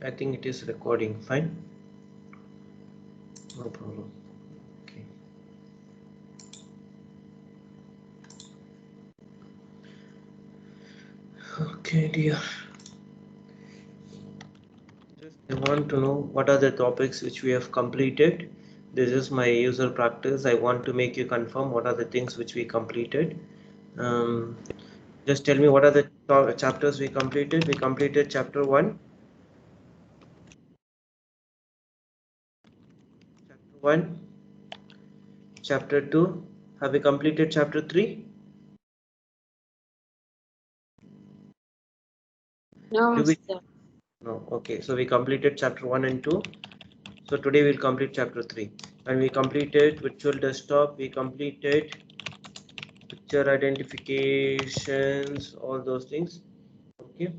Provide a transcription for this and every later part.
I think it is recording. Fine. No problem. Okay. Okay, dear. Just I want to know what are the topics which we have completed. This is my user practice. I want to make you confirm what are the things which we completed. Um, just tell me what are the chapters we completed. We completed chapter 1. Chapter 1. Chapter 2. Have we completed chapter 3? No, Do we? sir. No. Okay. So we completed chapter 1 and 2. So today we'll complete chapter 3. And we completed virtual desktop. We completed picture identifications, all those things. Okay.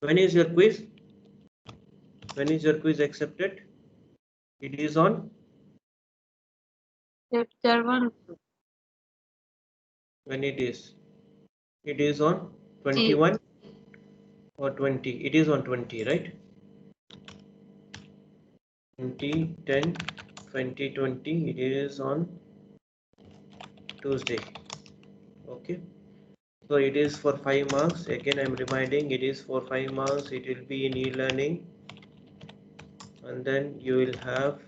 When is your quiz? When is your quiz accepted? It is on Chapter 1. when it is. It is on G. 21 or 20. It is on 20, right? 2010 2020. It is on Tuesday. Okay. So it is for 5 marks. Again, I'm reminding it is for 5 marks. It will be in e-learning, and then you will have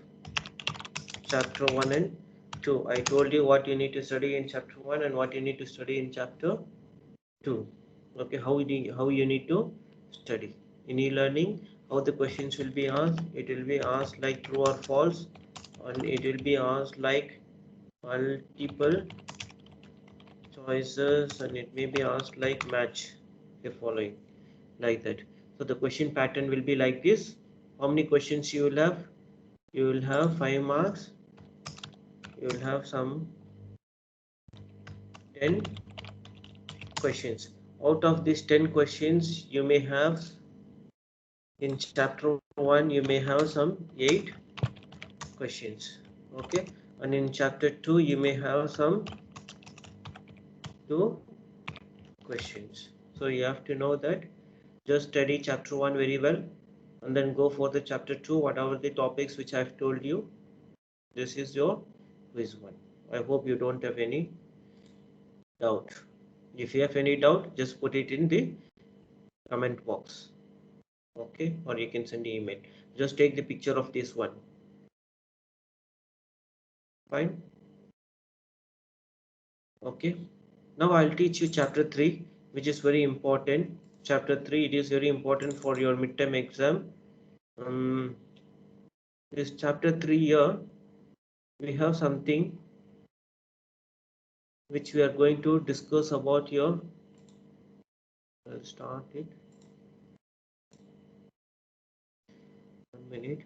chapter 1 and 2. I told you what you need to study in chapter 1 and what you need to study in chapter 2. Okay, how you need to study in e-learning, how the questions will be asked. It will be asked like true or false, and it will be asked like multiple choices, and it may be asked like match the following, like that. So the question pattern will be like this. How many questions you will have? You will have 5 marks. You will have some 10 questions. Out of these 10 questions, you may have in chapter 1, you may have some 8 questions. Okay, and in chapter 2, you may have some 2 questions. So you have to know that. Just study chapter 1 very well, and then go for the chapter 2, whatever the topics which I have told you. This is your quiz 1. I hope you don't have any doubt. If you have any doubt, just put it in the comment box. Okay, or you can send an email. Just take the picture of this one. Fine. Okay, now I'll teach you chapter 3, which is very important. Chapter 3, it is very important for your midterm exam. This chapter 3 here, we have something which we are going to discuss about your. I'll start it. 1 minute.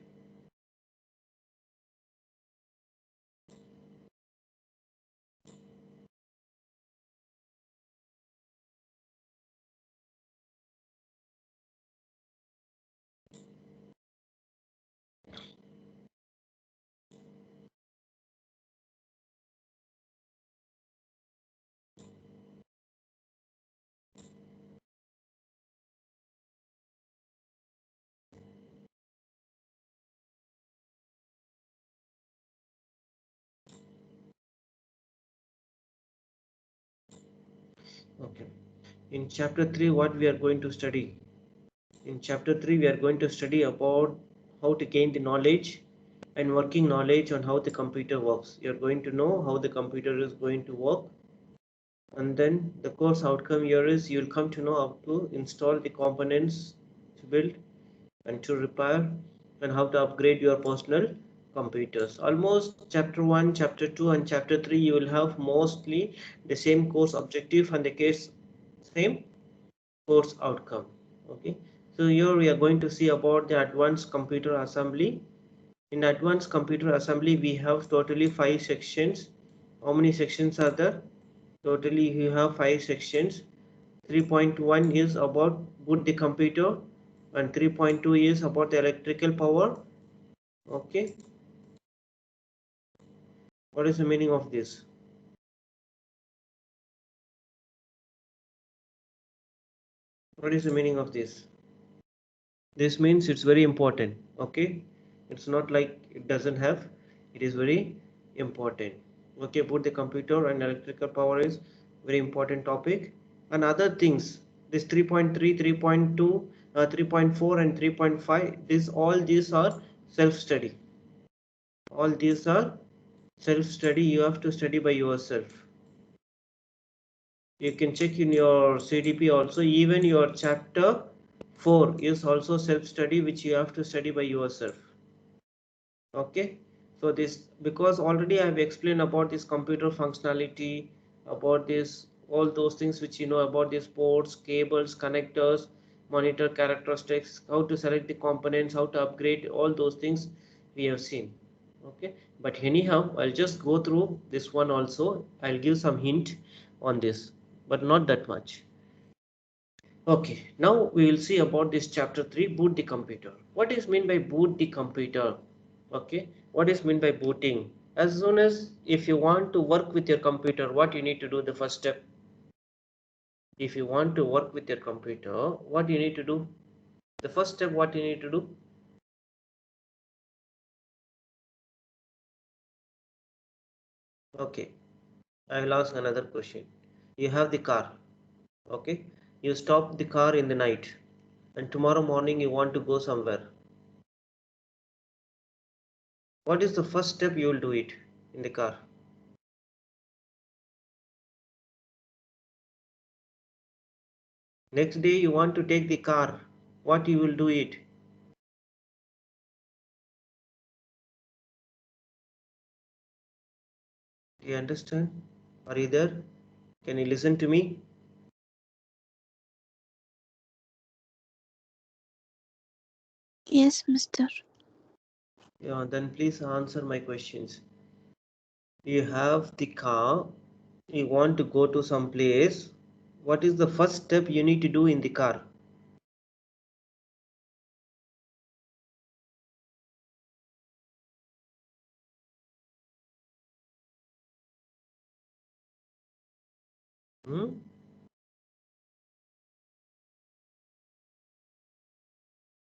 Okay. In chapter 3, what we are going to study? In chapter 3, we are going to study about how to gain the knowledge and working knowledge on how the computer works. You are going to know how the computer is going to work, and then the course outcome here is you will come to know how to install the components to build and to repair, and how to upgrade your personal computers. Almost chapter 1, chapter 2 and chapter 3 you will have mostly the same course objective and the case same course outcome. Okay, so here we are going to see about the advanced computer assembly. In advanced computer assembly we have totally 5 sections. How many sections are there? Totally you have 5 sections. 3.1 is about boot the computer, and 3.2 is about the electrical power. Okay, what is the meaning of this? What is the meaning of this? This means it's very important. Okay, it's not like it doesn't have, it is very important. Okay, both the computer and electrical power is very important topic. And other things, this 3.3, 3.2, 3.4 and 3.5, this all these are self study. All these are self study, you have to study by yourself. You can check in your CDP also, even your chapter 4 is also self study, which you have to study by yourself. Okay, so this, because already I have explained about this computer functionality, about this all those things which you know about these ports, cables, connectors, monitor characteristics, how to select the components, how to upgrade, all those things we have seen. Okay, but anyhow I'll just go through this one also. I'll give some hint on this, but not that much. Okay, now we will see about this chapter 3, boot the computer. What is meant by boot the computer? Okay, what is meant by booting? As soon as if you want to work with your computer, what you need to do, the first step? If you want to work with your computer, what you need to do? The first step, what you need to do? Okay, I will ask another question. You have the car, okay? You stop the car in the night and tomorrow morning you want to go somewhere. What is the first step you will do it in the car? Next day you want to take the car. What you will do it? Do you understand? Are you there? Can you listen to me? Yes, mister. Yeah, then please answer my questions. You have the car, you want to go to some place. What is the first step you need to do in the car? Hmm?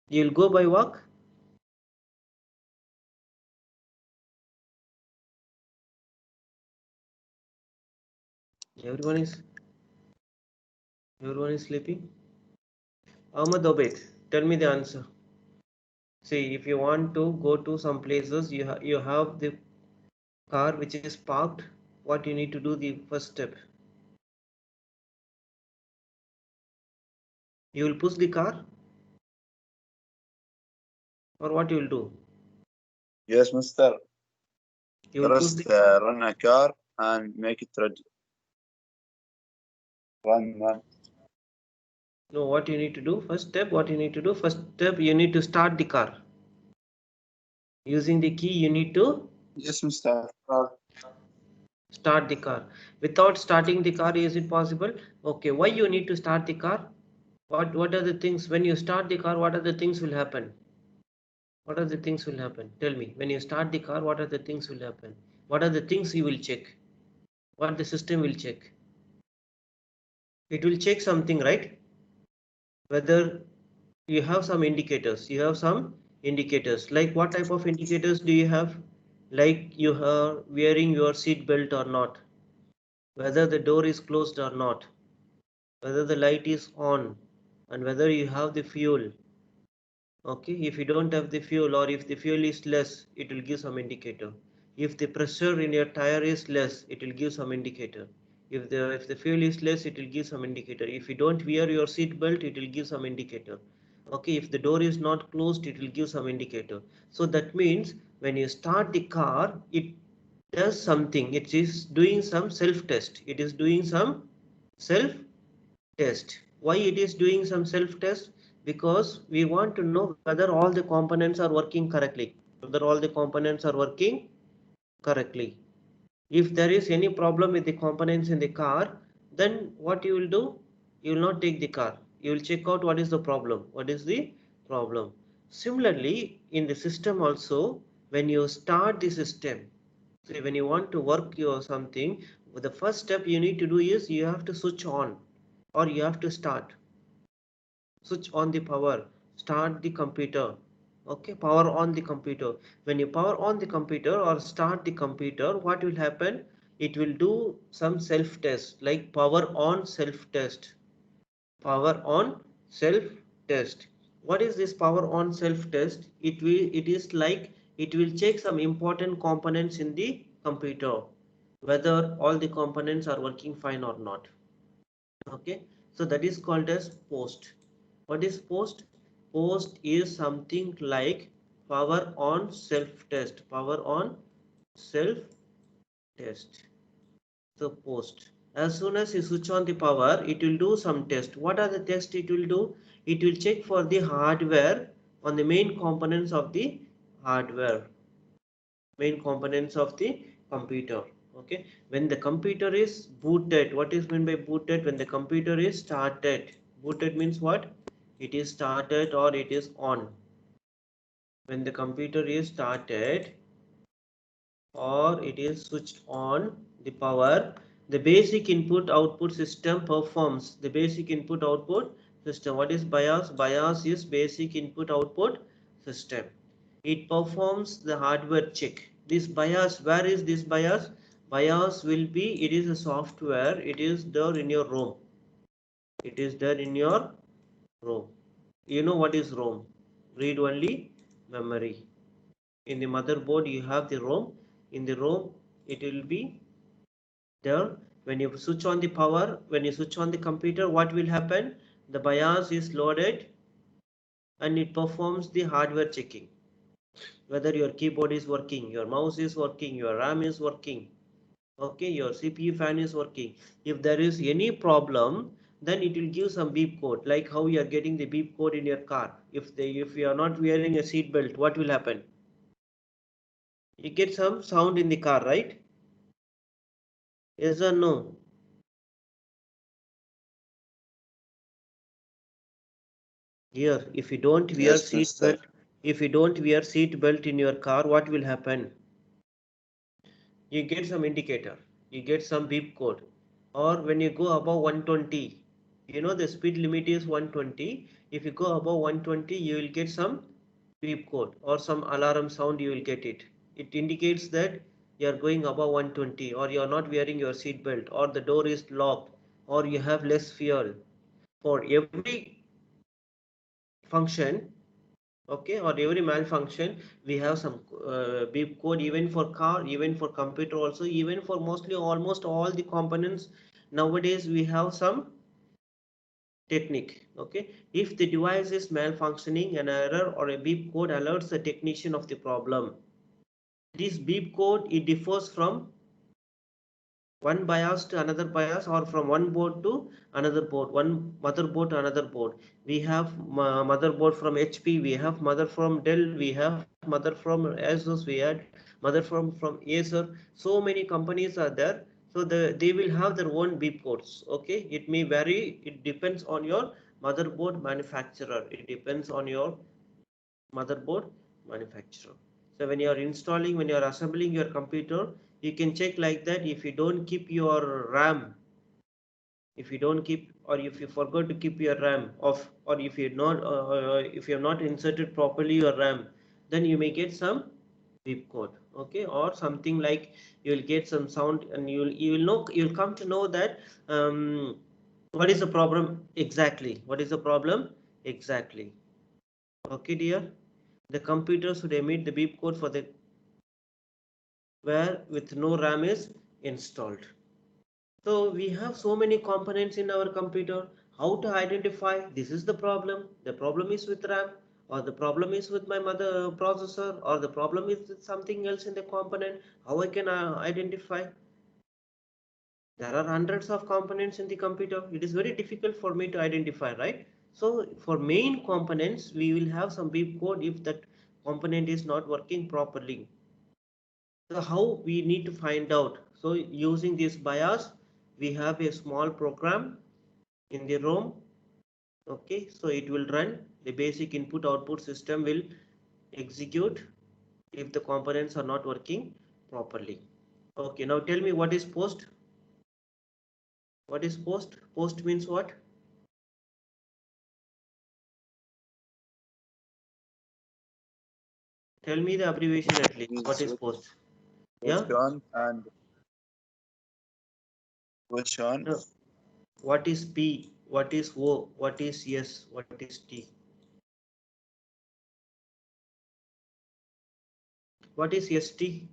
You'll go by walk? Everyone is everyone is sleeping? Ahmad Obed, tell me the answer. See, if you want to go to some places, you have the car which is parked. What you need to do the first step? You will push the car, or what you will do? Yes, mister. You will push the First, run a car and make it ready. Run, man. no, what you need to do? First step, what you need to do? First step, you need to start the car. Using the key, you need to Yes, mister. Car. start the car. Without starting the car, is it possible? Okay, why you need to start the car? What are the things when you start the car? What are the things will happen? What are the things will happen? Tell me. When you start the car, what are the things will happen? What are the things you will check? What the system will check? It will check something, right? Whether you have some indicators. You have some indicators. Like what type of indicators do you have? Like you are wearing your seat belt or not, whether the door is closed or not, whether the light is on, and whether you have the fuel. Okay, if you don't have the fuel, or if the fuel is less, it will give some indicator. If the pressure in your tire is less, it will give some indicator. If the fuel is less, it will give some indicator. If you don't wear your seat belt, it will give some indicator. Okay, if the door is not closed, it will give some indicator. So that means when you start the car, it does something. It is doing some self test. It is doing some self test. Why it is doing some self test? Because we want to know whether all the components are working correctly. Whether all the components are working correctly. If there is any problem with the components in the car, then what you will do? You will not take the car. You will check out what is the problem. What is the problem? Similarly, in the system also, when you start the system, say when you want to work your something, the first step you need to do is you have to switch on, or you have to switch on the power. start the computer. Okay, power on the computer. When you power on the computer or start the computer, what will happen? It will do some self test, like power on self test. Power on self test. What is this power on self test? It is like it will check some important components in the computer, whether all the components are working fine or not. Okay, so that is called as post. What is post? Post is something like power on self test. Power on self test. So post, as soon as you switch on the power, it will do some test. What are the tests it will do? It will check for the hardware on the main components of the hardware, main components of the computer. Okay, when the computer is booted, what is meant by booted? When the computer is started. Booted means what? It is started or it is on. When the computer is started or it is switched on the power, the basic input output system performs. The basic input output system. What is BIOS? BIOS is basic input output system. It performs the hardware check. This BIOS, where is this BIOS? BIOS will be, it is a software, it is there in your ROM. It is there in your ROM. You know what is ROM? Read only memory. In the motherboard you have the ROM. In the ROM it will be there. When you switch on the power, when you switch on the computer, what will happen? The BIOS is loaded and it performs the hardware checking, whether your keyboard is working, your mouse is working, your RAM is working, okay, your CPU fan is working. If there is any problem, then it will give some beep code, like how you are getting the beep code in your car. If you are not wearing a seat belt, what will happen? You get some sound in the car, right? Yes or no? Here, if you don't wear Yes, seat Mister. belt, if you don't wear seat belt in your car, what will happen? You get some indicator, you get some beep code. Or when you go above 120, you know the speed limit is 120. If you go above 120, you will get some beep code or some alarm sound, you will get it. It indicates that you are going above 120, or you are not wearing your seat belt, or the door is locked, or you have less fuel. For every function, okay, or every malfunction, we have some beep code, even for car, even for computer also, even for mostly almost all the components. Nowadays we have some technique. Okay, if the device is malfunctioning, an error or a beep code alerts the technician of the problem. This beep code, it differs from one BIOS to another BIOS, or from one board to another board, one motherboard to another board. We have motherboard from HP, we have mother from Dell, we have mother from Asus, we had mother from Acer. So many companies are there. So they will have their own beep codes. Okay, it may vary. It depends on your motherboard manufacturer. It depends on your motherboard manufacturer. So when you are installing, when you are assembling your computer, you can check like that. If you don't keep your RAM, if you don't keep, or if you forgot to keep your RAM off, or if you have not inserted properly your RAM, then you may get some beep code. Okay, or something like you will get some sound, and you'll come to know that what is the problem exactly. What is the problem exactly? Okay, dear. The computer should emit the beep code for the where with no RAM is installed. So we have so many components in our computer. How to identify this is the problem? The problem is with RAM, or the problem is with my mother processor, or the problem is with something else in the component. How I can identify? There are hundreds of components in the computer. It is very difficult for me to identify, right? So for main components, we will have some beep code if that component is not working properly. So how we need to find out? So using this BIOS, we have a small program in the ROM. Okay, so it will run the basic input output system will execute if the components are not working properly. Okay, now tell me, what is post? What is post? Post means what? Tell me the abbreviation at least. Please What is switch post? which Yeah. one and which one? No. What is P? What is O? What is S? What is T? What is ST?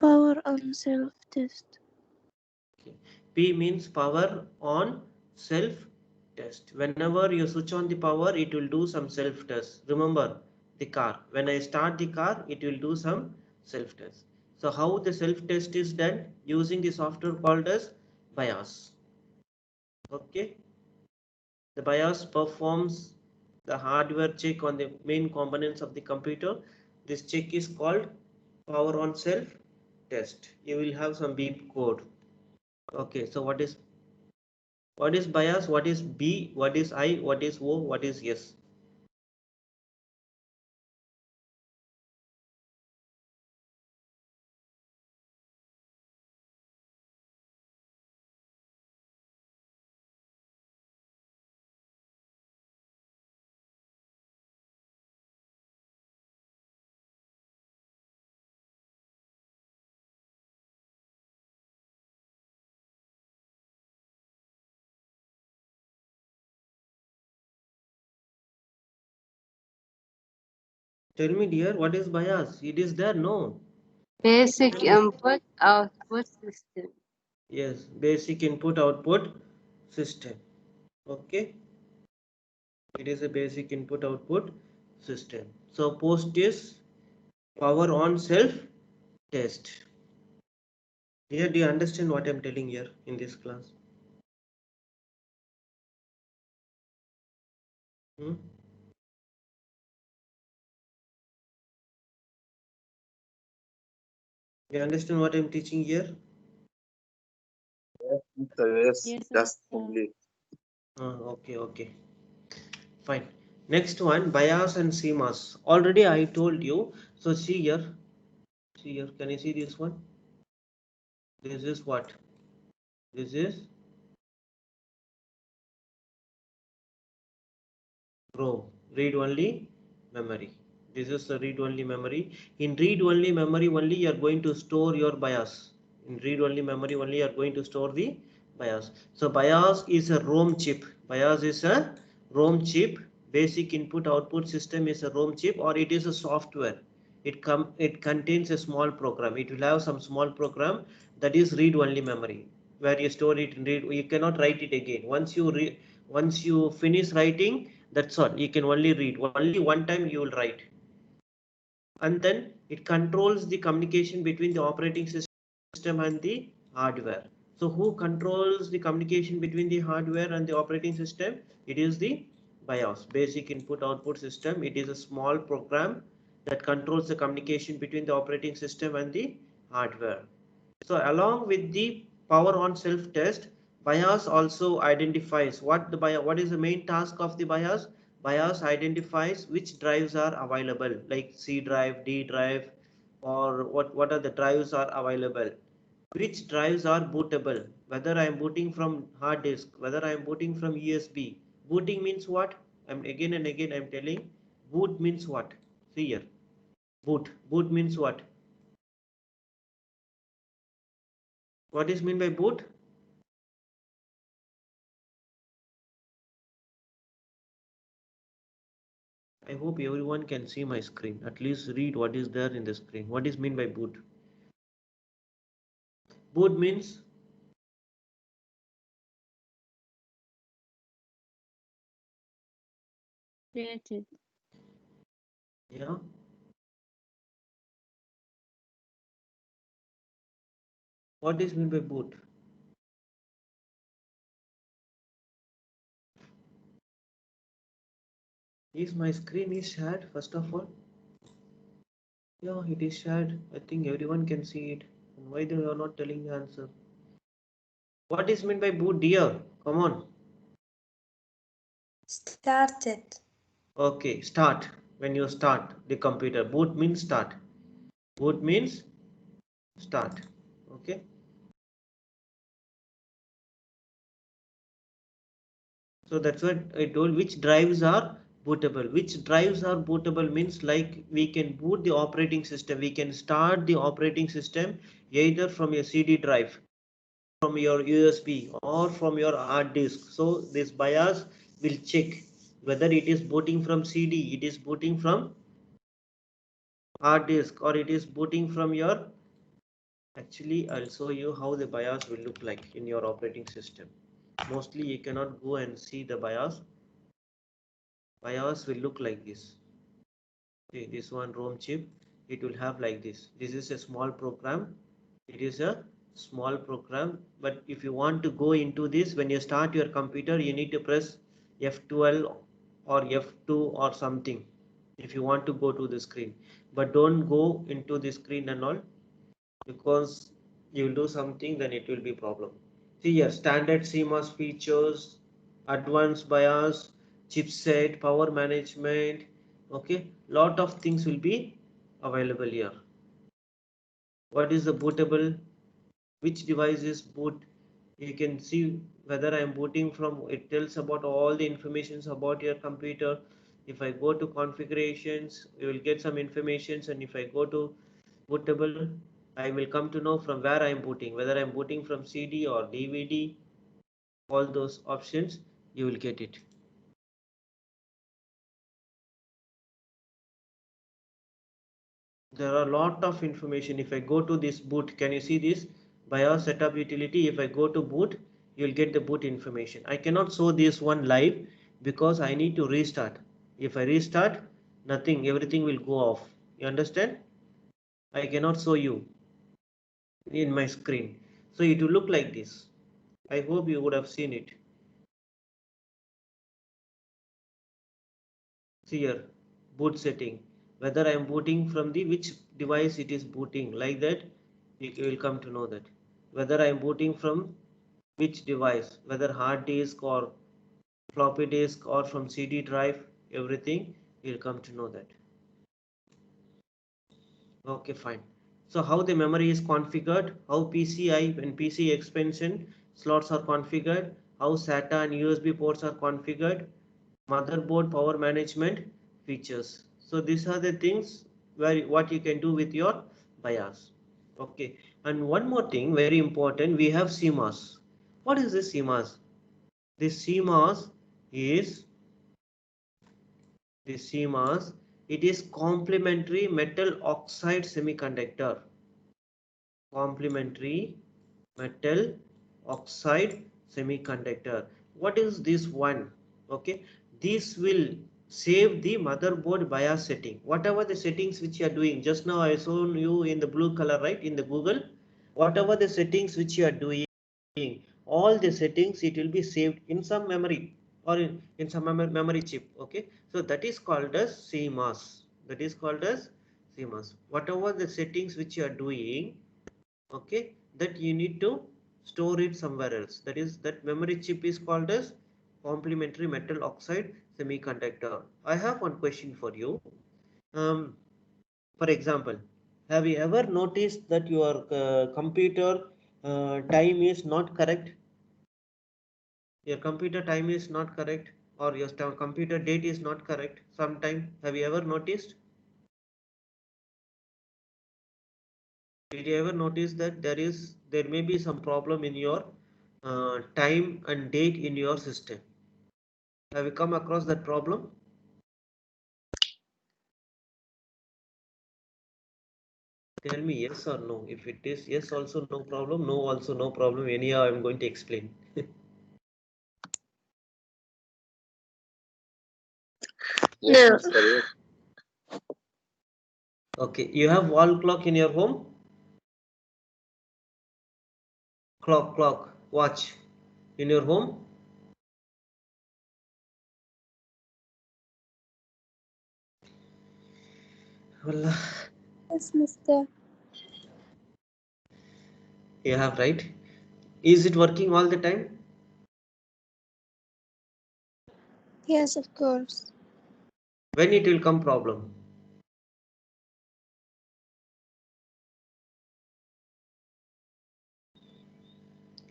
Power on self-test. Okay. P means power on self test. Whenever you switch on the power, it will do some self test. Remember the car. When I start the car, it will do some self test. So how the self test is done? Using the software called as BIOS. Okay. The BIOS performs the hardware check on the main components of the computer. This check is called power on self test. You will have some beep code. Okay, so what is BIOS? What is B? What is I? What is O? What is S? Tell me, dear, what is BIOS? It is there, no? Basic input output system. Yes, basic input output system. Okay, it is a basic input output system. So post is power on self test. Dear, do you understand what I'm telling here in this class? Hmm? You understand what I'm teaching here? Yes, Mr. Yes, Yes, just sir. complete. Okay, okay. Fine. Next one, BIOS and CMOS. Already I told you. So see here. See here. Can you see this one? This is what? This is ROM, read-only memory. This is the read-only memory. In read-only memory only you are going to store your BIOS. In read-only memory only you are going to store the BIOS. So BIOS is a ROM chip. BIOS is a ROM chip. Basic input output system is a ROM chip, or it is a software. It contains a small program. It will have some small program that is read-only memory, where you store it in read. You cannot write it again. Once you finish writing, that's all. You can only read. Only one time you will write. And then it controls the communication between the operating system and the hardware. So who controls the communication between the hardware and the operating system? It is the BIOS, basic input output system. It is a small program that controls the communication between the operating system and the hardware. So along with the power on self test, BIOS also identifies what is the main task of the BIOS. BIOS identifies which drives are available, like C drive, D drive, or what are the drives are available, which drives are bootable, whether I am booting from hard disk, whether I am booting from USB. Booting means what? I'm again and again I'm telling, boot means what? See here, boot means what? What is mean by boot? I hope everyone can see my screen. At least read what is there in the screen. What is mean by boot? Boot means, Created. yeah. What is mean by boot? Is my screen is shared first of all? Yeah, it is shared. I think everyone can see it. Why they are not telling the answer? What is meant by boot, dear? Come on. Started. Okay, start. When you start the computer, boot means start. Boot means start. Okay. So that's what I told. Which drives are bootable? Which drives are bootable means like we can boot the operating system. We can start the operating system either from your CD drive, from your USB or from your hard disk. So this BIOS will check whether it is booting from CD, it is booting from hard disk, or it is booting from your. Actually, I'll show you how the BIOS will look like in your operating system. Mostly you cannot go and see the BIOS. BIOS will look like this. Okay, this one ROM chip, it will have like this. This is a small program. It is a small program, but if you want to go into this, when you start your computer, you need to press F12 or F2 or something if you want to go to the screen. But don't go into the screen and all, because you will do something, then it will be problem. See here, standard CMOS features, advanced BIOS, chipset, power management. Okay, lot of things will be available here. What is the bootable? Which device is boot? You can see whether I am booting from. It tells about all the informations about your computer. If I go to configurations, you will get some informations, and if I go to bootable, I will come to know from where I am booting, whether I am booting from CD or DVD. All those options you will get it. There are a lot of information. If I go to this boot, can you see this BIOS setup utility? If I go to boot, you will get the boot information. I cannot show this one live because I need to restart. If I restart, nothing, everything will go off. You understand? I cannot show you in my screen. So it will look like this. I hope you would have seen it. See here, boot setting, whether I am booting from the which device it is booting, like that you will come to know that whether I am booting from which device, whether hard disk or floppy disk or from CD drive, everything you'll come to know that. Okay, fine. So how the memory is configured, how PCI and PC expansion slots are configured, how SATA and USB ports are configured, motherboard power management features. So these are the things where what you can do with your BIOS. Okay, and one more thing very important, we have CMOS. What is this CMOS? This CMOS is it is complementary metal oxide semiconductor. Complementary metal oxide semiconductor. What is this one? Okay, this will save the motherboard BIOS setting. Whatever the settings which you are doing, just now I shown you in the blue color, right, in the Google. Whatever the settings which you are doing, all the settings, it will be saved in some memory or in some memory chip. Okay, so that is called as CMOS. That is called as CMOS. Whatever the settings which you are doing, okay, that you need to store it somewhere else. That is, that memory chip is called as complementary metal oxide semiconductor. I have one question for you. For example, have you ever noticed that your computer time is not correct? Your computer time is not correct, or your computer date is not correct sometime. Have you ever noticed? Did you ever notice that there may be some problem in your time and date in your system? Have you come across that problem? Tell me yes or no. If it is yes also no problem, no also no problem. Anyhow, I'm going to explain. Yes, No. Mr. Yes. Okay, you have wall clock in your home? Clock, watch in your home? Wallah, Yes, mister. you have, right? Is it working all the time? Yes, of course. When it will come problem?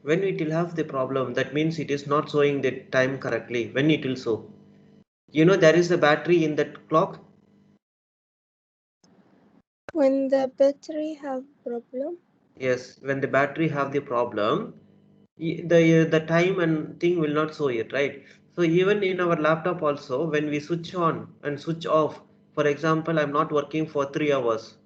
When it will have the problem, that means it is not showing the time correctly. When it will show, there is a battery in that clock. When the battery have problem. Yes, when the battery have the problem, the time and thing will not show it, right? So even in our laptop also, when we switch on and switch off, for example, I'm not working for 3 hours,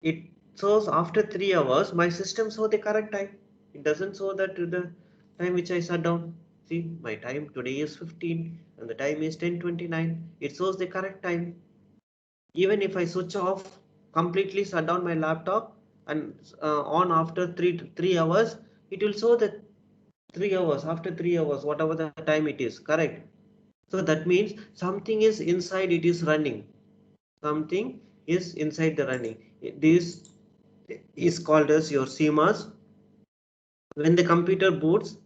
it shows after 3 hours my system show the correct time. It doesn't show that to the time which I shut down. See, my time today is 15 and the time is 10:29. It shows the correct time. Even if I switch off, completely shut down my laptop and on after 3 hours, it will show that 3 hours, after 3 hours, whatever the time it is, correct? So that means something is inside, it is running. Something is inside the running. This is called as your CMOS. When the computer boots,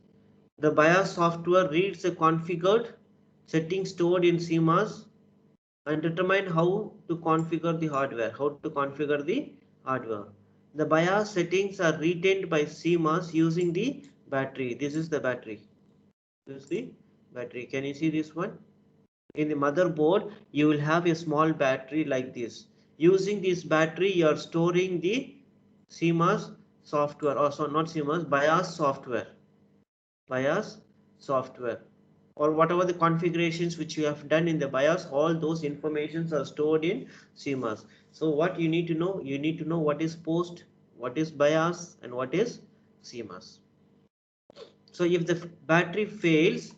the BIOS software reads the configured settings stored in CMOS and determine how to configure the hardware. How to configure the hardware. The BIOS settings are retained by CMOS using the battery. This is the battery. This is the battery. Can you see this one? In the motherboard, you will have a small battery like this. Using this battery, you are storing the CMOS software, or so not CMOS, BIOS software. BIOS software, or whatever the configurations which you have done in the BIOS, all those informations are stored in CMOS. So what you need to know? You need to know what is post, what is BIOS, and what is CMOS. So if the battery fails,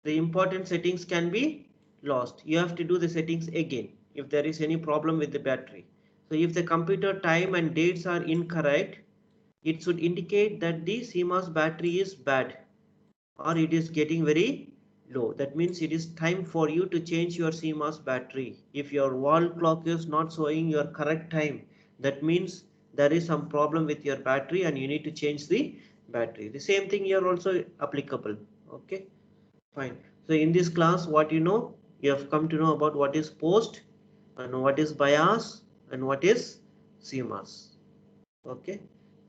the important settings can be lost. You have to do the settings again if there is any problem with the battery. So if the computer time and dates are incorrect, it should indicate that the CMOS battery is bad or it is getting very low. That means it is time for you to change your CMOS battery. If your wall clock is not showing your correct time, that means there is some problem with your battery and you need to change the battery. The same thing here also applicable. Okay, fine. So in this class, what you have come to know about what is post and what is BIOS and what is CMOS. Okay,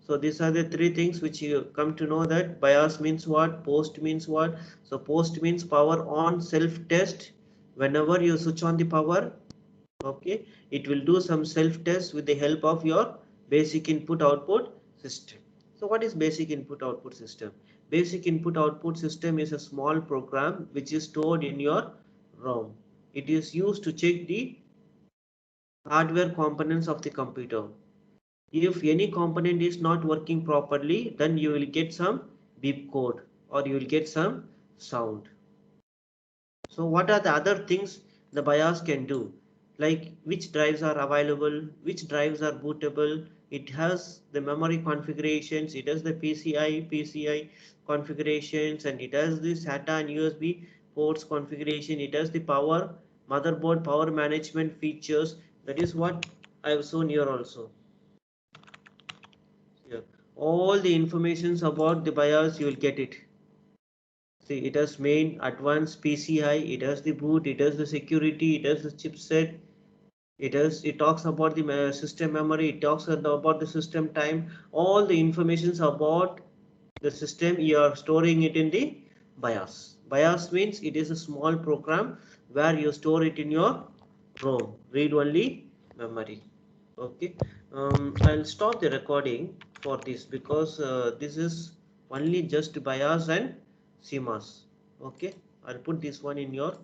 so these are the three things which you come to know, that BIOS means what, post means what. So post means power on self test. Whenever you switch on the power, okay, it will do some self test with the help of your basic input output system. So what is basic input output system? Basic input output system is a small program which is stored in your ROM. It is used to check the hardware components of the computer. If any component is not working properly, then you will get some beep code or you will get some sound. So what are the other things the BIOS can do? Like which drives are available, which drives are bootable. It has the memory configurations, it has the PCI configurations, and it has the SATA and USB ports configuration. It has the power, motherboard power management features. That is what I have shown here also. Here, all the informations about the BIOS you will get it. See, it has main, advanced, PCI, it has the boot, it has the security, it has the chipset, it talks about the system memory, it talks about the system time, all the informations about the system you are storing it in the BIOS. BIOS means it is a small program where you store it in your ROM, read only memory. Okay, I'll stop the recording for this because this is only just BIOS and CMOS. Okay, I'll put this one in your